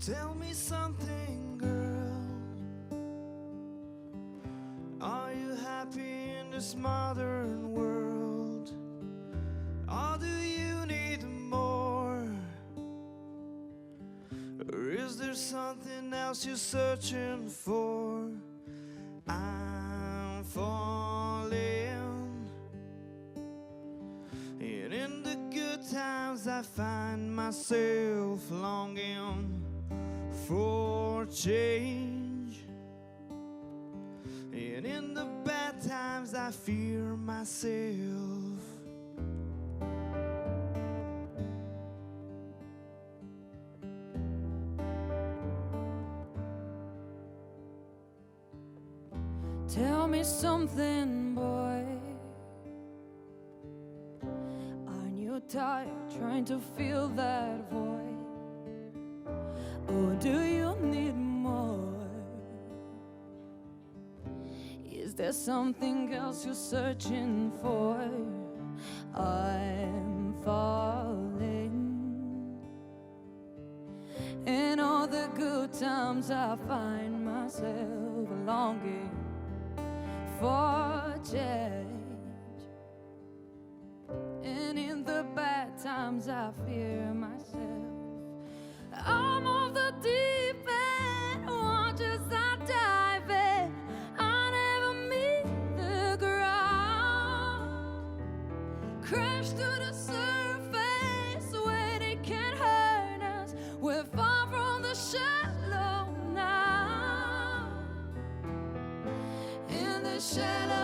Tell me something, girl. Are you happy in this modern world? Or do you need more? Or is there something else you're searching for? I'm falling, and in the good times I find myself longing for change, and in the bad times I fear myself. Tell me something, boy. Aren't you tired trying to fill that void? Or do you need more? Is there something else you're searching for? I'm falling. In all the good times I find myself longing for change, and in the bad times I fear myself. I'm off the deep end, watch as I dive in. I never meet the ground, crash to the surface when it can't hurt us. We're far from the shallow now. In the shallow